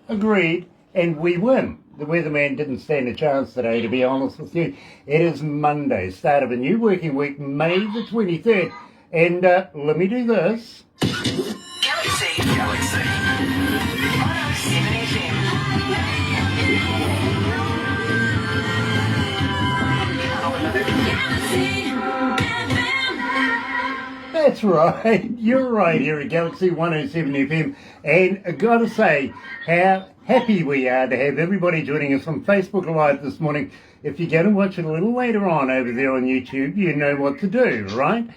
Agreed, and we win. The weatherman didn't stand a chance today, to be honest with you. It is Monday, start of a new working week, May the 23rd. And let me do this. Galaxy 107fm. That's right, you're right here at Galaxy 107 FM, and I gotta say how happy we are to have everybody joining us on Facebook Live this morning. If you're going to watch it a little later on over there on YouTube, you know what to do, right?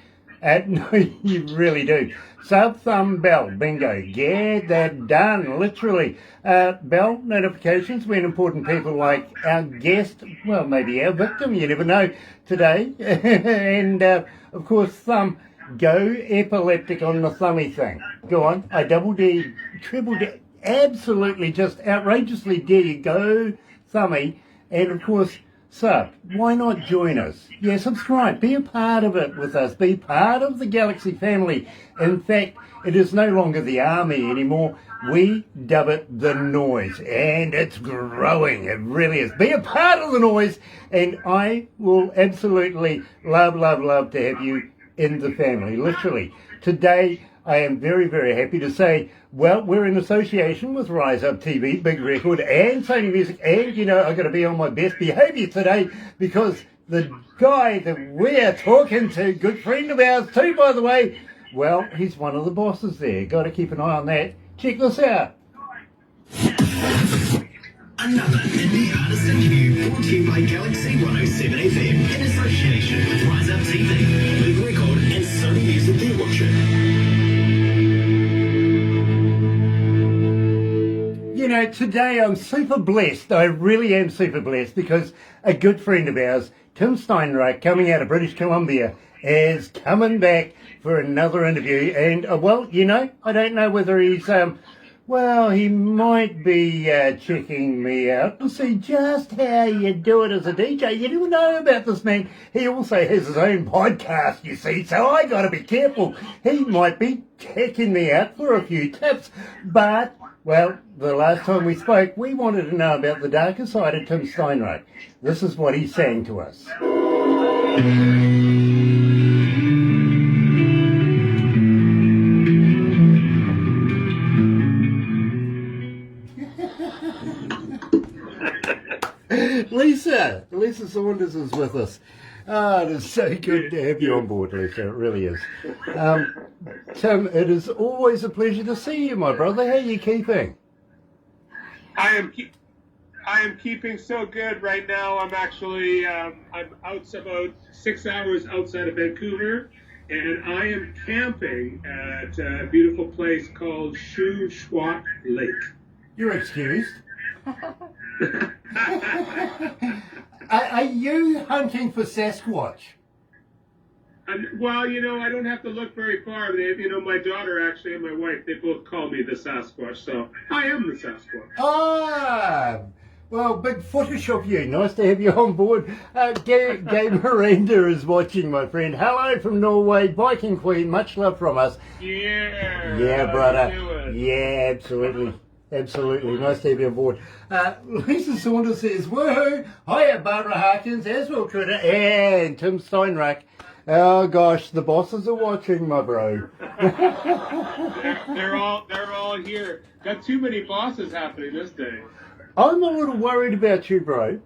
No, you really do. Sub, thumb, bell, bingo, get that done, literally. Bell notifications when important people like our guest, well, maybe our victim, you never know, today. And, of course, thumb. Go epileptic on the thummy thing. Go on. I double dare, triple dare, absolutely just outrageously dare you. Go thummy. And of course, sub. Why not join us? Yeah, subscribe. Be a part of it with us. Be part of the Galaxy family. In fact, it is no longer the army anymore. We dub it the noise. And it's growing. It really is. Be a part of the noise. And I will absolutely love to have you in the family, literally. Today, I am very, very happy to say, well, we're in association with Rise Up TV, Big Record, and Sony Music, and, you know, I've got to be on my best behaviour today because the guy that we're talking to, good friend of ours too, by the way, well, he's one of the bosses there. Got to keep an eye on that. Check this out. Another indie artist interview brought to you by Galaxy 107fm in association with Rise Up TV, Big Record and Sony Music Gear Watcher. You know, today I'm super blessed. I really am super blessed because a good friend of ours, Tim Steinreich, coming out of British Columbia, is coming back for another interview. And, well, you know, I don't know whether he's... well, he might be checking me out to see just how you do it as a DJ. You never know about this man. He also has his own podcast, you see, so I got to be careful. He might be checking me out for a few tips. But, well, the last time we spoke, we wanted to know about the darker side of Tim Steinreich. This is what he's saying to us. Lisa Saunders is with us. It is so good to have you on board, Lisa. It really is. Tim, it is always a pleasure to see you, my brother. How are you keeping? I am keeping so good right now. I'm actually I'm out about 6 hours outside of Vancouver, and I am camping at a beautiful place called Shuswap Lake. You're excused. Are you hunting for Sasquatch? Well, you know, I don't have to look very far. You know, my daughter actually and my wife, they both call me the Sasquatch, so I am the Sasquatch. Ah, well, big footish of you. Nice to have you on board. Gay Miranda is watching, my friend. Hello from Norway, Viking Queen. Much love from us. Yeah. Yeah, brother. Yeah, absolutely. Absolutely. Nice to have you on board. Lisa Saunders says, woohoo! Hiya, Barbara Harkins, as well, Twitter, and Tim Steinreich. Oh, gosh, the bosses are watching, my bro. they're all here. Got too many bosses happening this day. I'm a little worried about you, bro.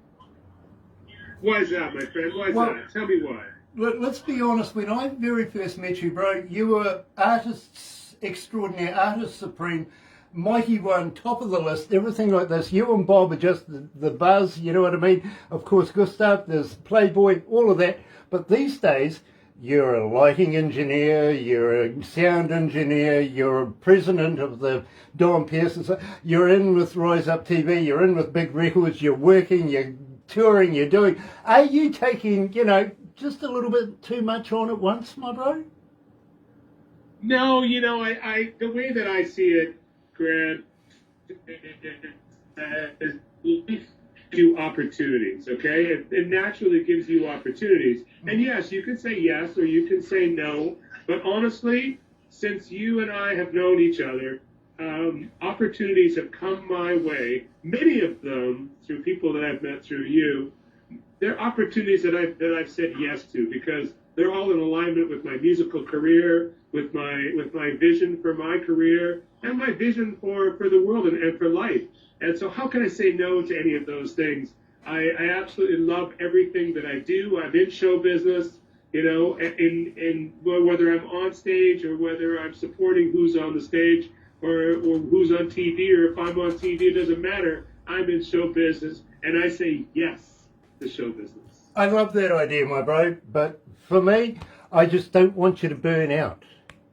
Why is that, my friend? Why is that? Tell me why. Let's be honest. When I very first met you, bro, you were artist extraordinaire, artist supreme, mighty one, top of the list, everything like this. You and Bob are just the buzz, you know what I mean? Of course, Gustav, there's Playboy, all of that. But these days, you're a lighting engineer, you're a sound engineer, you're a president of the Don Pearson, you're in with Rise Up TV, you're in with Big Records, you're working, you're touring, you're doing. Are you taking, you know, just a little bit too much on at once, my bro? No, you know, I the way that I see it, Grant, is you opportunities, okay? It naturally gives you opportunities. And yes, you can say yes or you can say no. But honestly, since you and I have known each other opportunities have come my way, many of them through people that I've met through you. They're opportunities that I've said yes to because they're all in alignment with my musical career, with my vision for my career, and my vision for the world and for life. And so how can I say no to any of those things? I absolutely love everything that I do. I'm in show business, you know, in whether I'm on stage or whether I'm supporting who's on the stage or who's on TV, or if I'm on TV, it doesn't matter. I'm in show business, and I say yes to show business. I love that idea, my bro, but for me, I just don't want you to burn out.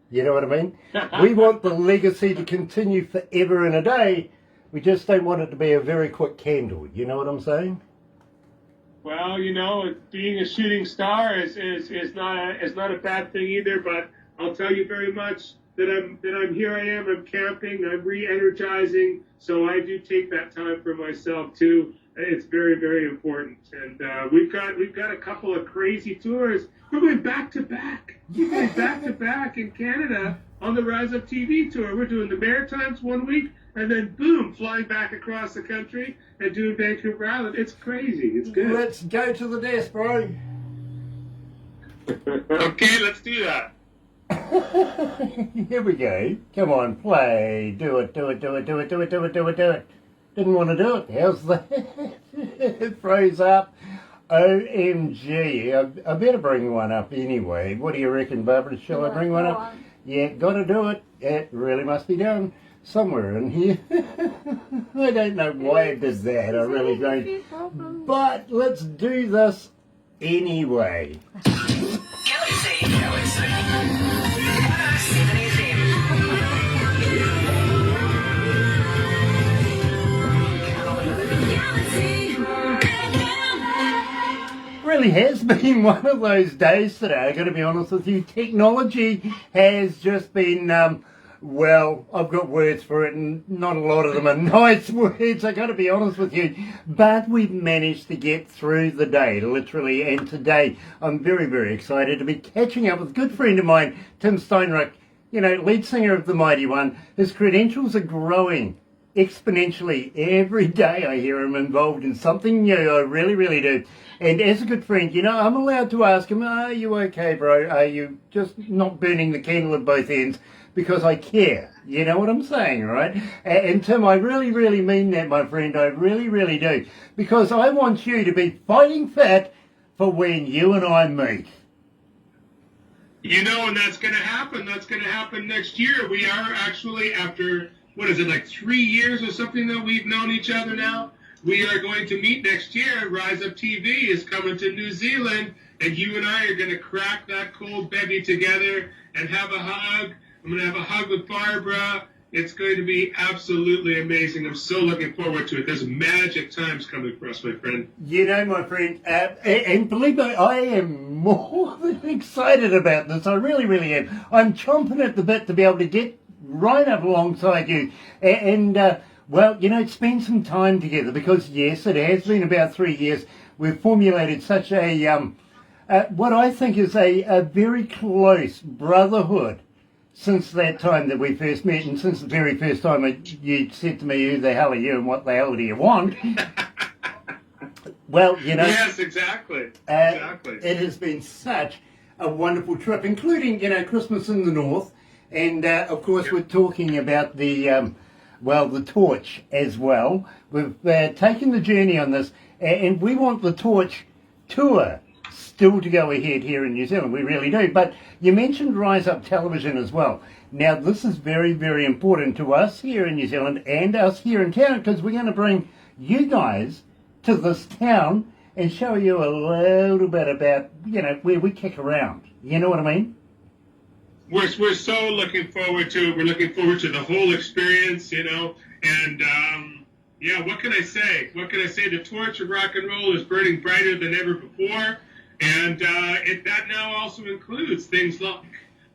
You know what I mean? We want the legacy to continue forever and a day. We just don't want it to be a very quick candle. You know what I'm saying? Well, you know, being a shooting star is not a bad thing either. But I'll tell you very much that I'm here. I am. I'm camping. I'm re-energizing. So I do take that time for myself too. It's very, very important. And we've got a couple of crazy tours. We're going back to back. We're going back to back in Canada on the Rise Up TV tour. We're doing the Maritimes one week, and then boom, flying back across the country and doing Vancouver Island. It's crazy. It's good. Let's go to the desk, bro. Okay, let's do that. Here we go. Come on, play. Do it. Didn't want to do it. How's that? It froze up. OMG. I better bring one up anyway. What do you reckon, Barbara? Shall I bring one up? Yeah, got to do it. It really must be done somewhere in here. I don't know why it does that. I really don't. But let's do this anyway. Galaxy. 107 FM. Really has been one of those days today. I got to be honest with you. Technology has just been, well, I've got words for it, and not a lot of them are nice words. I got to be honest with you. But we've managed to get through the day, literally. And today, I'm very, very excited to be catching up with a good friend of mine, Tim Steinrich, you know, lead singer of The Mighty One. His credentials are growing exponentially every day. I hear him involved in something new. I really, really do. And as a good friend, you know, I'm allowed to ask him, are you okay, bro? Are you just not burning the candle at both ends? Because I care. You know what I'm saying, right? And Tim, I really, really mean that, my friend. I really, really do. Because I want you to be fighting fit for when you and I meet. You know, and that's going to happen. That's going to happen next year. We are actually, after, what is it, like 3 years or something that we've known each other now? We are going to meet next year. Rise Up TV is coming to New Zealand, and you and I are going to crack that cold bevy together and have a hug. I'm going to have a hug with Barbara. It's going to be absolutely amazing. I'm so looking forward to it. There's magic times coming for us, my friend. You know, my friend, and believe me, I am more than excited about this. I really, really am. I'm chomping at the bit to be able to get right up alongside you and well, you know, spend some time together because, yes, it has been about 3 years. We've formulated such a, what I think is a very close brotherhood since that time that we first met, and since the very first time you said to me, who the hell are you and what the hell do you want? Well, you know. Yes, exactly. Exactly. It has been such a wonderful trip, including, you know, Christmas in the North. And, of course, we're talking about the, well, the torch as well. We've taken the journey on this, and we want the torch tour still to go ahead here in New Zealand. We really do. But you mentioned Rise Up Television as well. Now, this is very, very important to us here in New Zealand and us here in town, because we're going to bring you guys to this town and show you a little bit about, you know, where we kick around. You know what I mean? We're so looking forward to it. We're looking forward to the whole experience, you know. And, yeah, what can I say? What can I say? The torch of rock and roll is burning brighter than ever before. And that now also includes things like,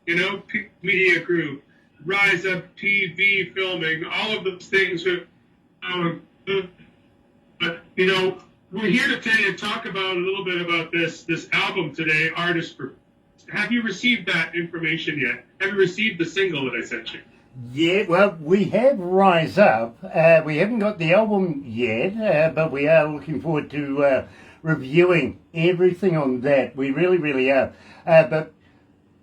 you know, Peak Media Group, Rise Up TV filming, all of those things are, you know, we're here today to talk about a little bit about this album today, Artist for. Have you received that information yet? Have you received the single that I sent you? Yeah, well, we have Rise Up. We haven't got the album yet, but we are looking forward to reviewing everything on that. We really, really are. But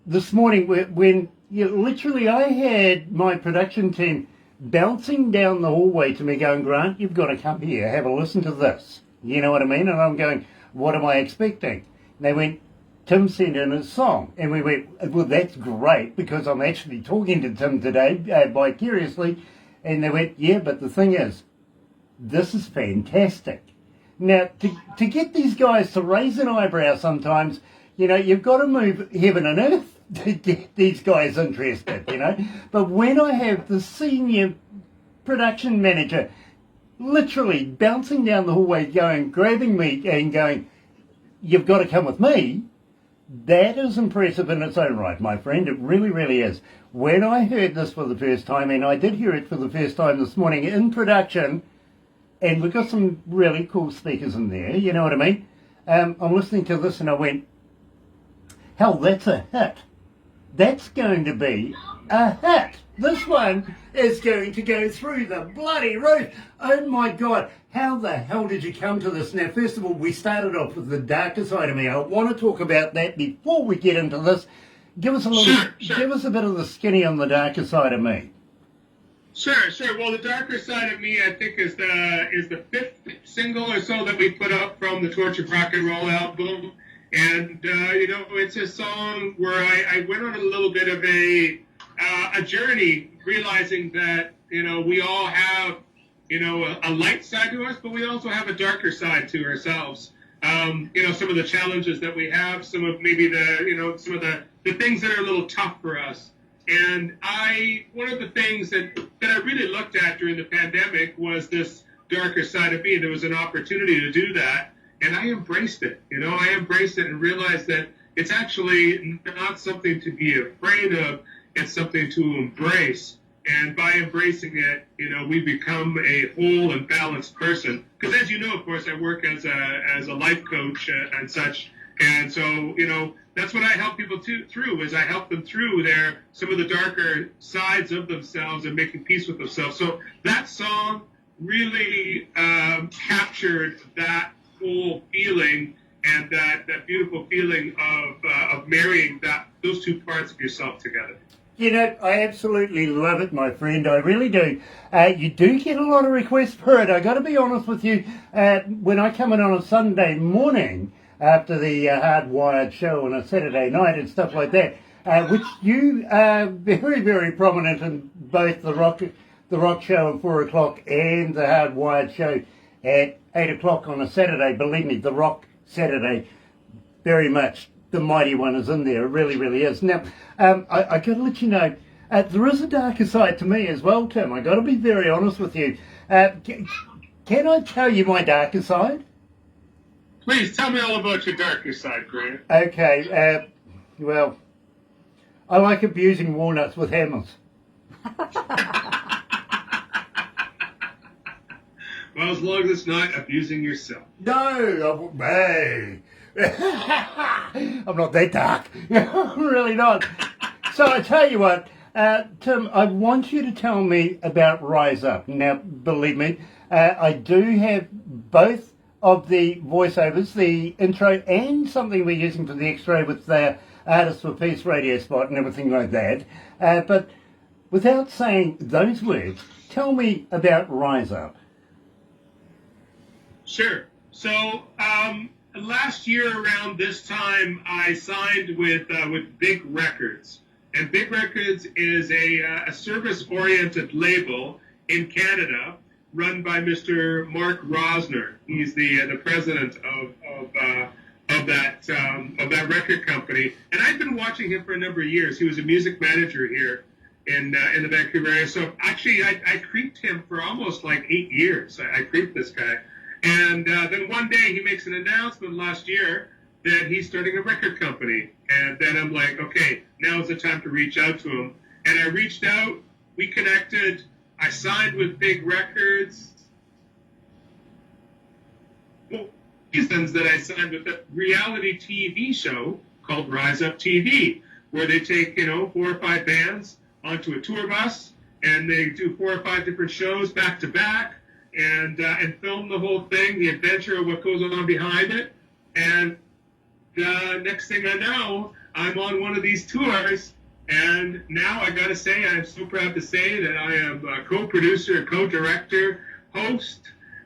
this morning, when literally I had my production team bouncing down the hallway to me going, Grant, you've got to come here, have a listen to this. You know what I mean? And I'm going, what am I expecting? And they went, Tim sent in his song. And we went, well, that's great because I'm actually talking to Tim today vicariously. And they went, yeah, but the thing is, this is fantastic. Now, to get these guys to raise an eyebrow sometimes, you've got to move heaven and earth to get these guys interested, But when I have the senior production manager literally bouncing down the hallway grabbing me and going, you've got to come with me, that is impressive in its own right, my friend. It really, really is. When I heard this for the first time, and I did hear it for the first time this morning in production, and we've got some really cool speakers in there, you know what I mean? I'm listening to this and I went, hell, that's a hit. That's going to be a hit. This one is going to go through the bloody roof. Oh my God, how the hell did you come to this? Now, first of all, we started off with the darker side of me. I want to talk about that before we get into this. Give us a bit of the skinny on the darker side of me. Sure. Well, the darker side of me, I think, is the fifth single or so that we put up from the Torch of Rock and Roll album. And, it's a song where I went on a little bit of a journey, realizing that, we all have, a light side to us, but we also have a darker side to ourselves. Some of the challenges that we have, some of maybe some of the things that are a little tough for us. And one of the things that I really looked at during the pandemic was this darker side of me. There was an opportunity to do that. And I embraced it, I embraced it and realized that it's actually not something to be afraid of. It's something to embrace. And by embracing it, we become a whole and balanced person. Because as you know, of course, I work as a life coach and such. And so, that's what I help people through, is I help them through some of the darker sides of themselves and making peace with themselves. So that song really captured that whole feeling and that beautiful feeling of marrying those two parts of yourself together. I absolutely love it, my friend. I really do. You do get a lot of requests for it. I got to be honest with you. When I come in on a Sunday morning after the Hardwired show on a Saturday night and stuff like that, which you are very, very prominent in both the rock show at 4 o'clock and the Hardwired show at 8 o'clock on a Saturday. Believe me, the Rock Saturday, very much the mighty one is in there. It really, really is. Now, I got to let you know, there is a darker side to me as well, Tim. I got to be very honest with you. Can I tell you my darker side? Please tell me all about your darker side, Grant. Okay. Well, I like abusing walnuts with hammers. Well, as long as it's not abusing yourself. No, hey. I'm not that dark. I'm really not. So I tell you what, Tim, I want you to tell me about Rise Up. Now, believe me, I do have both of the voiceovers, the intro and something we're using for the extra with the Artists for Peace radio spot and everything like that. But without saying those words, tell me about Rise Up. Sure. So last year around this time, I signed with Big Records, and Big Records is a service-oriented label in Canada, run by Mr. Mark Rosner. He's the president of that record company, and I've been watching him for a number of years. He was a music manager here in the Vancouver area. So actually, I creeped him for almost like 8 years. I creeped this guy. And then one day he makes an announcement last year that he's starting a record company. And then I'm like, okay, now's the time to reach out to him. And I reached out, we connected, I signed with Big Records. Reasons that I signed with a reality TV show called Rise Up TV, where they take, 4 or 5 bands onto a tour bus, and they do 4 or 5 different shows back to back, and film the whole thing, the adventure of what goes on behind it. And next thing I know, I'm on one of these tours, and now I got to say, I'm so proud to say that I am a co-producer, co-director, host,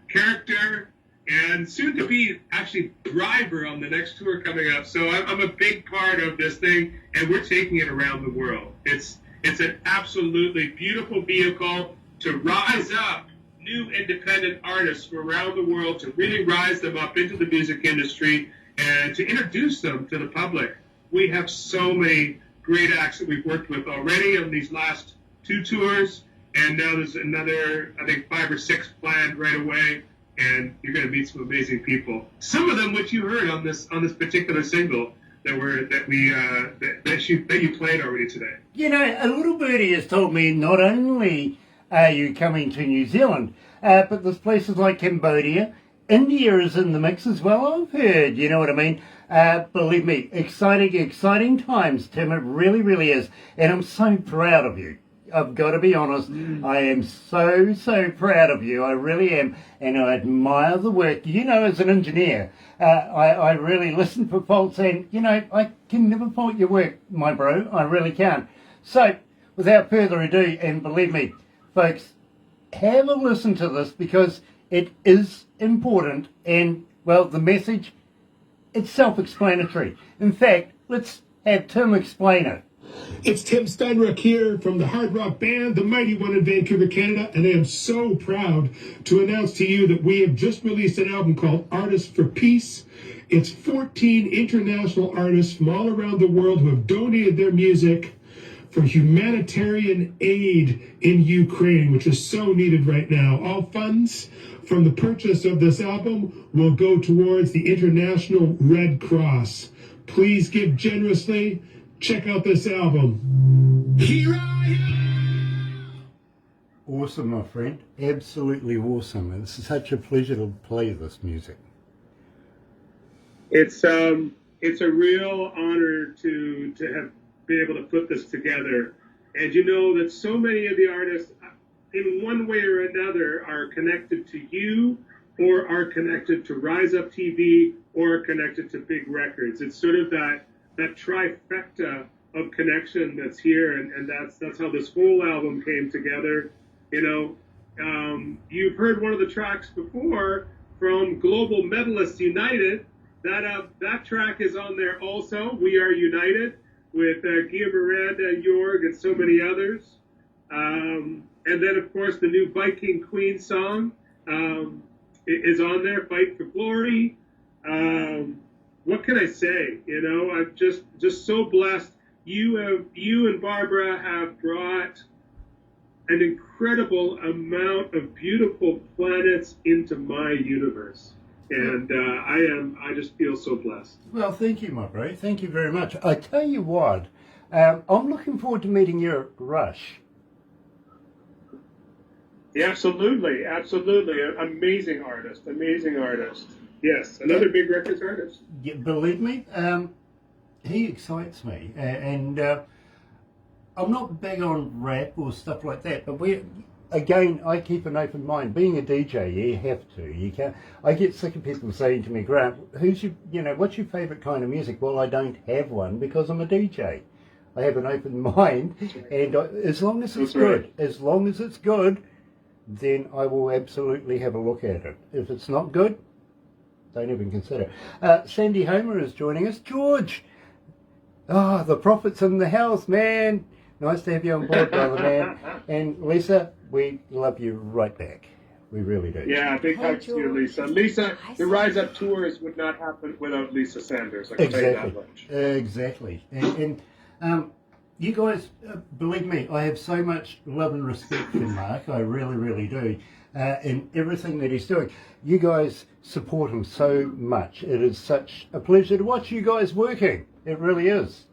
character, and soon to be actually driver on the next tour coming up. So I'm a big part of this thing, and we're taking it around the world. It's an absolutely beautiful vehicle to rise up new independent artists from around the world, to really rise them up into the music industry and to introduce them to the public. We have so many great acts that we've worked with already on these last 2 tours, and now there's another, I think, 5 or 6 planned right away, and you're going to meet some amazing people. Some of them which you heard on this particular single that you played already today. You know, a little birdie has told me not only are you coming to New Zealand, but there's places like Cambodia. India is in the mix as well, I've heard, you know what I mean? Believe me, exciting times, Tim, it really, really is. And I'm so proud of you. I've got to be honest, I am so proud of you, I really am. And I admire the work. You know, as an engineer, I really listen for faults, and, you know, I can never fault your work, my bro, I really can't. So, without further ado, and believe me, folks, have a listen to this, because it is important, and, well, the message, it's self-explanatory. In fact, let's have Tim explain it. It's Tim Steinrock here from the hard rock band, The Mighty One in Vancouver, Canada, and I am so proud to announce to you that we have just released an album called Artists for Peace. It's 14 international artists from all around the world who have donated their music for humanitarian aid in Ukraine, which is so needed right now. All funds from the purchase of this album will go towards the International Red Cross. Please give generously. Check out this album. Here I am! Awesome, my friend. Absolutely awesome. It's such a pleasure to play this music. It's a real honor to have been able to put this together. And you know that so many of the artists, in one way or another, are connected to you, or are connected to Rise Up TV, or are connected to big records. It's sort of that trifecta of connection that's here, and that's how this whole album came together. You know, you've heard one of the tracks before from Global Medalists United. That track is on there also. We Are United, with Gia Miranda, Jorg, and so many others. And then, of course, the new Viking Queen song is on there, Fight for Glory. What can I say? You know, I'm just so blessed. You and Barbara have brought an incredible amount of beautiful planets into my universe. And I just feel so blessed. Well, thank you, my bro. Thank you very much. I tell you what, I'm looking forward to meeting you at Rush. Yeah, absolutely. Amazing artist. Yes, another big records artist. Yeah, believe me, he excites me, and I'm not big on rap or stuff like that, but I keep an open mind. Being a DJ, you have to. You can't. I get sick of people saying to me, Grant, what's your favourite kind of music? Well, I don't have one, because I'm a DJ. I have an open mind, and as long as it's good, then I will absolutely have a look at it. If it's not good, don't even consider. Sandy Homer is joining us. George! The prophet's in the house, man. Nice to have you on board, brother, man. And Lisa, we love you right back. We really do. Yeah, big hugs to you, Lisa. Lisa, the Rise Up tours would not happen without Lisa Sanders. I can tell you that much. Exactly. And you guys, believe me, I have so much love and respect for Mark. I really, really do. In everything that he's doing. You guys support him so much. It is such a pleasure to watch you guys working. It really is.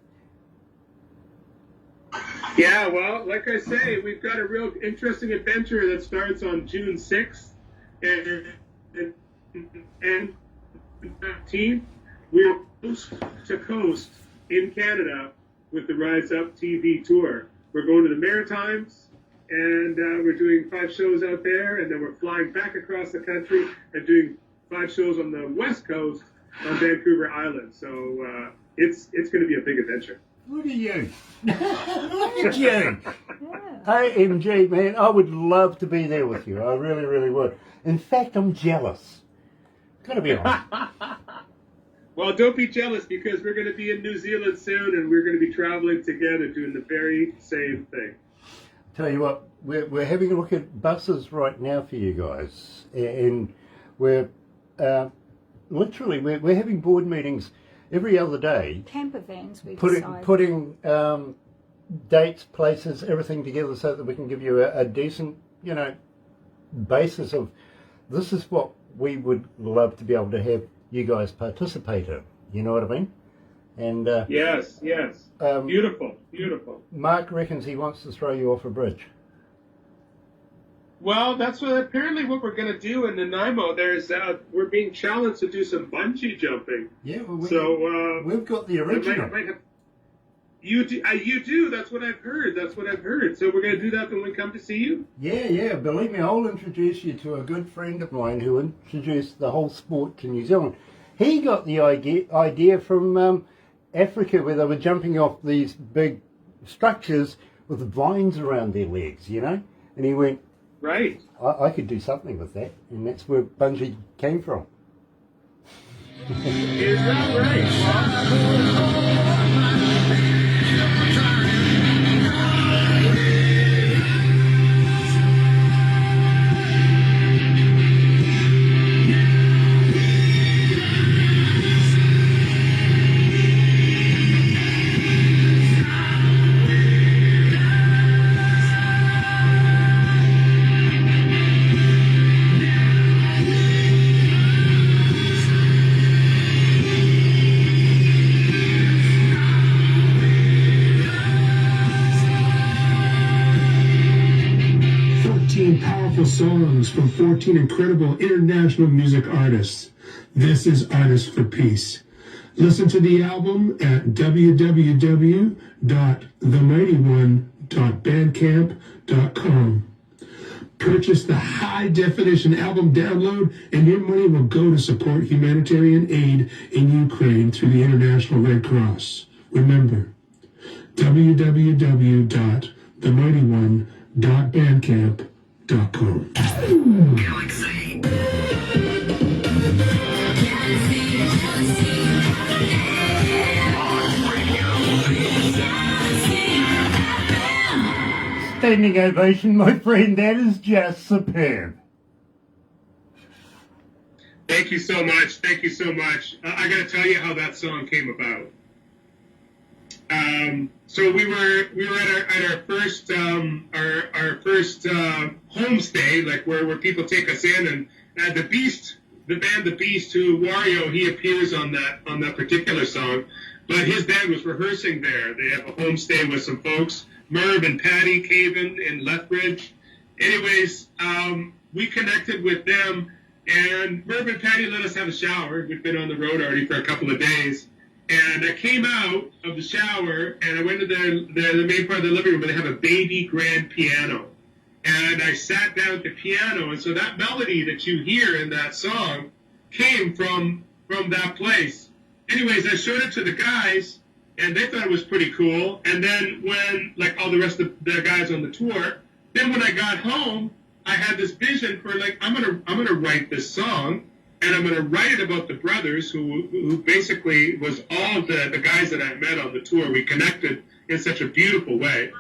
Yeah, well, like I say, we've got a real interesting adventure that starts on June 6th and 15th. We're coast to coast in Canada with the Rise Up TV tour. We're going to the Maritimes, and we're doing 5 shows out there, and then we're flying back across the country and doing 5 shows on the West Coast on Vancouver Island. So it's going to be a big adventure. Look at you. Look at you. Hey, MG, man, I would love to be there with you. I really, really would. In fact, I'm jealous. Gotta be honest. Well, don't be jealous, because we're going to be in New Zealand soon, and we're going to be traveling together doing the very same thing. Tell you what, we're having a look at buses right now for you guys, and we're literally we're having board meetings every other day, Camper vans, we've putting decided. dates, places, everything together so that we can give you a decent, basis of this is what we would love to be able to have you guys participate in. You know what I mean? And Yes. Beautiful. Mark reckons he wants to throw you off a bridge. Well, that's apparently what we're going to do in Nanaimo. We're being challenged to do some bungee jumping. Yeah, well, So we've got the original. You do. That's what I've heard. So we're going to do that when we come to see you. Yeah. Believe me, I'll introduce you to a good friend of mine who introduced the whole sport to New Zealand. He got the idea from Africa, where they were jumping off these big structures with vines around their legs, And he went, Right. I could do something with that. And that's where bungee came from. Is that right? Songs from 14 incredible international music artists. This is Artists for Peace. Listen to the album at www.themightyone.bandcamp.com. Purchase the high-definition album download, and your money will go to support humanitarian aid in Ukraine through the International Red Cross. Remember, www.themightyone.bandcamp.com. Galaxy. Standing ovation, my friend. That is just superb. Thank you so much. I got to tell you how that song came about. So we were at our first homestay, like where people take us in, and the band The Beast, who Wario, he appears on that particular song, but his band was rehearsing there. They have a homestay with some folks, Merv and Patty Caven in Lethbridge. Anyways, we connected with them, and Merv and Patty let us have a shower. We'd been on the road already for a couple of days. And I came out of the shower, and I went to the main part of the living room, and they have a baby grand piano. And I sat down at the piano, and so that melody that you hear in that song came from that place. Anyways, I showed it to the guys, and they thought it was pretty cool. And then when, like all the rest of the guys on the tour, then when I got home, I had this vision for, like, I'm gonna write this song. And I'm going to write it about the brothers who basically was all the guys that I met on the tour. We connected in such a beautiful way.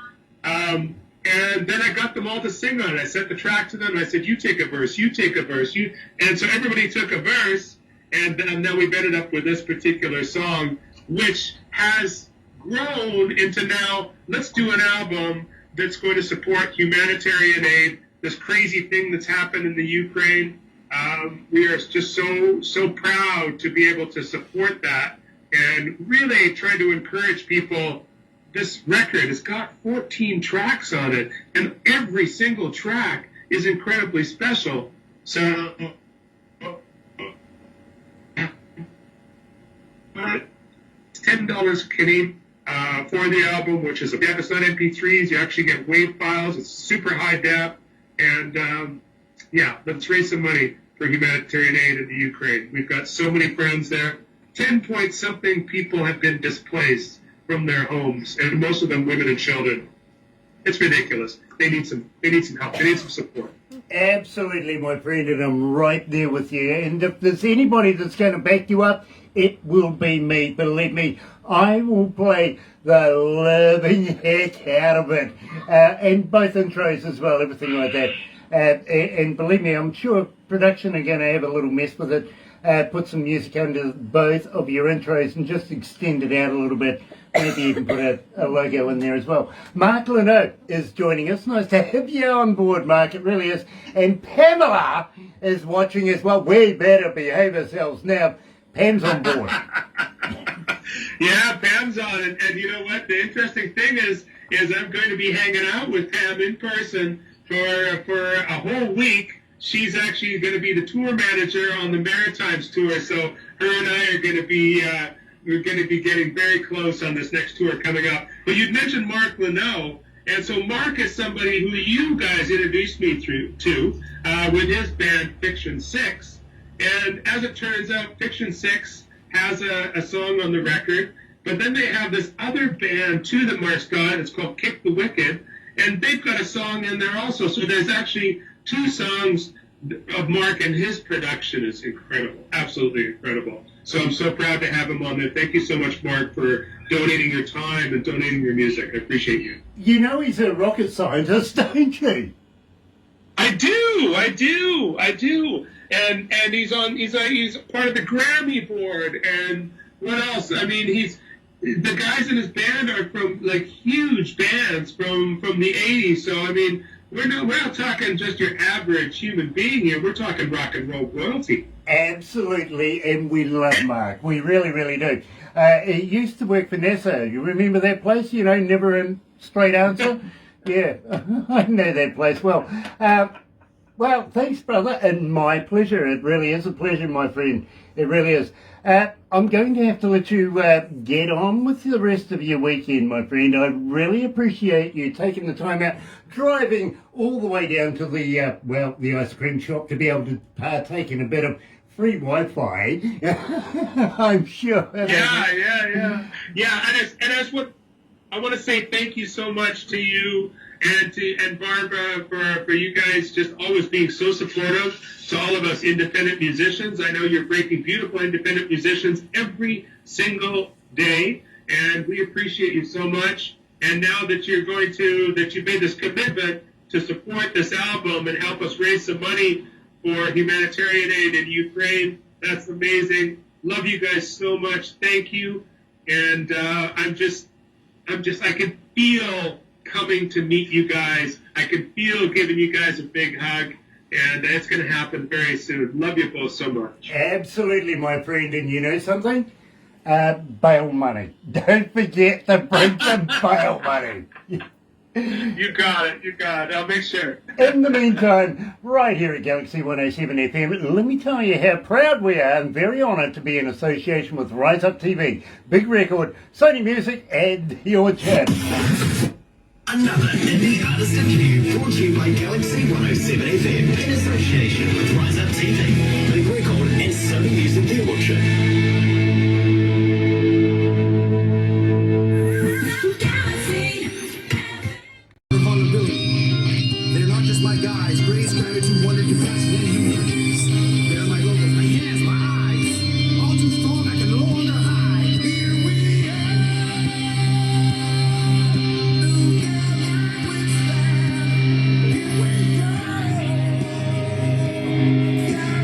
And then I got them all to sing on it. I sent the track to them, and I said, you take a verse, you take a verse. And so everybody took a verse, and then we've ended up with this particular song, which has grown into now, let's do an album that's going to support humanitarian aid, this crazy thing that's happened in the Ukraine. We are just so proud to be able to support that and really try to encourage people. This record has got 14 tracks on it, and every single track is incredibly special. So it's $10 Canadian for the album, which is, yeah, it's not MP3s. You actually get WAV files. It's super high def. And, yeah, let's raise some money for humanitarian aid in the Ukraine. We've got so many friends there. 10-point-something people have been displaced from their homes, and most of them women and children. It's ridiculous. They need some help. They need some support. Absolutely, my friend, and I'm right there with you. And if there's anybody that's going to back you up, it will be me. Believe me, I will play the living heck out of it. And both intros as well, everything like that. And believe me, I'm sure production are going to have a little mess with it. Put some music under both of your intros and just extend it out a little bit. Maybe you can put a logo in there as well. Mark Leno is joining us. Nice to have you on board, Mark. It really is. And Pamela is watching as well. We better behave ourselves. Now, Pam's on board. Yeah, Pam's on. And you know what? The interesting thing is I'm going to be hanging out with Pam in person for a whole week. She's actually going to be the tour manager on the Maritimes tour. So her and I are going to be... we're going to be getting very close on this next tour coming up. But you'd mentioned Mark Leno, and so Mark is somebody who you guys introduced me to with his band Fiction 6. And as it turns out, Fiction 6 has a song on the record, but then they have this other band too that Mark's got. It's called Kick the Wicked, and they've got a song in there also. So there's actually 2 songs of Mark, and his production is incredible, absolutely incredible. So I'm so proud to have him on there. Thank you so much, Mark, for donating your time and donating your music. I appreciate you. You know he's a rocket scientist, don't you? I do. And he's part of the Grammy board. And what else? I mean, the guys in his band are from like huge bands from the 80s. So I mean, we're not talking just your average human being here. We're talking rock and roll royalty. Absolutely, and we love Mark. We really, really do. He used to work for NASA. You remember that place? You know, never a straight answer? Yeah, I know that place well. Well, thanks, brother, and my pleasure. It really is a pleasure, my friend. It really is. I'm going to have to let you get on with the rest of your weekend, my friend. I really appreciate you taking the time out, driving all the way down to the ice cream shop to be able to partake in a bit of free Wi-Fi. I'm sure. Yeah. And as what I want to say, thank you so much to you and Barbara for you guys just always being so supportive to all of us independent musicians. I know you're breaking beautiful independent musicians every single day, and we appreciate you so much. And now that you've made this commitment to support this album and help us raise some money for humanitarian aid in Ukraine, that's amazing. Love you guys so much. Thank you. And I can feel coming to meet you guys. I can feel giving you guys a big hug, and it's going to happen very soon. Love you both so much. Absolutely, my friend. And you know something? Bail money. Don't forget to bring some bail money. You got it. I'll make sure. In the meantime, right here at Galaxy 107 FM, let me tell you how proud we are and very honoured to be in association with Rise Up TV, Big Record, Sony Music, and Your Chat. Another indie artist interview brought to you by Galaxy 107 FM in association with Rise Up TV, Big Record, and Sony Music The Auction. Vulnerability. They're not just my guys. Grace, gratitude, wonder, compassion, and humanness. They're my locals, my hands, my eyes. All too strong, I can no longer hide. Here we are. Together we stand. Here we go.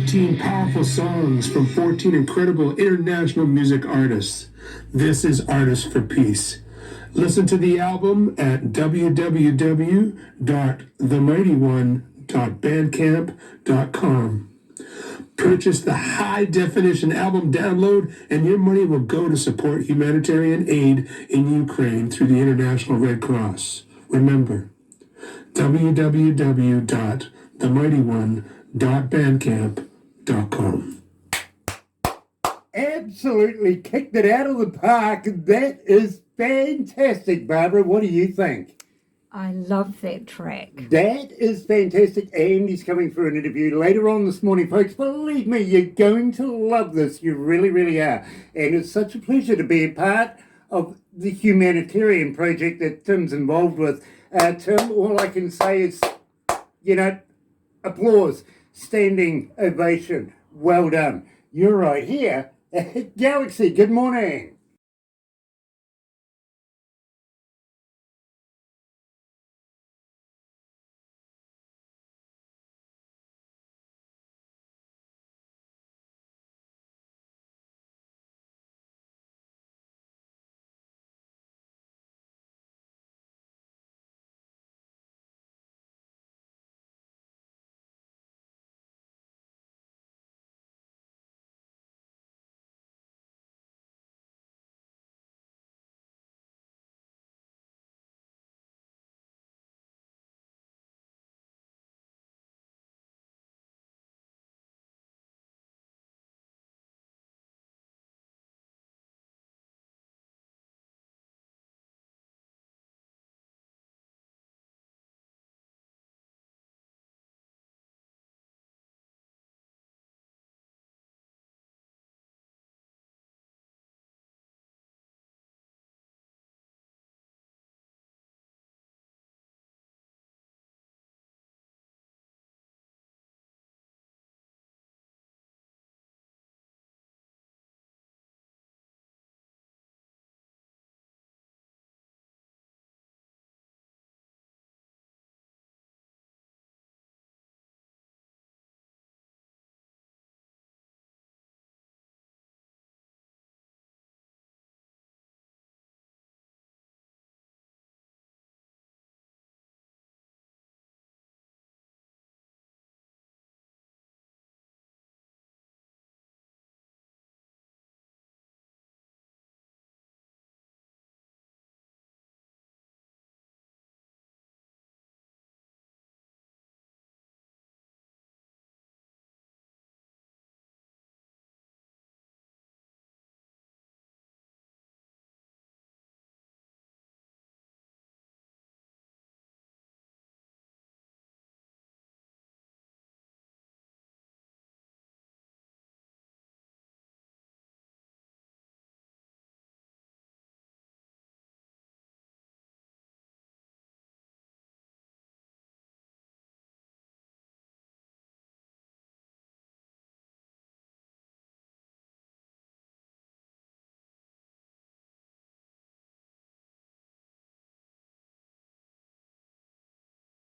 14 powerful songs from 14 incredible international music artists. This is Artists for Peace. Listen to the album at www.themightyone.bandcamp.com. Purchase the high-definition album download, and your money will go to support humanitarian aid in Ukraine through the International Red Cross. Remember, www.themightyone.bandcamp.com. Absolutely kicked it out of the park. That is fantastic, Barbara. What do you think? I love that track. That is fantastic, and he's coming for an interview later on this morning, folks. Believe me, you're going to love this. You really, really are. And it's such a pleasure to be a part of the humanitarian project that Tim's involved with. Tim, all I can say is, applause, standing ovation. Well done. You're right here at Galaxy. Good morning.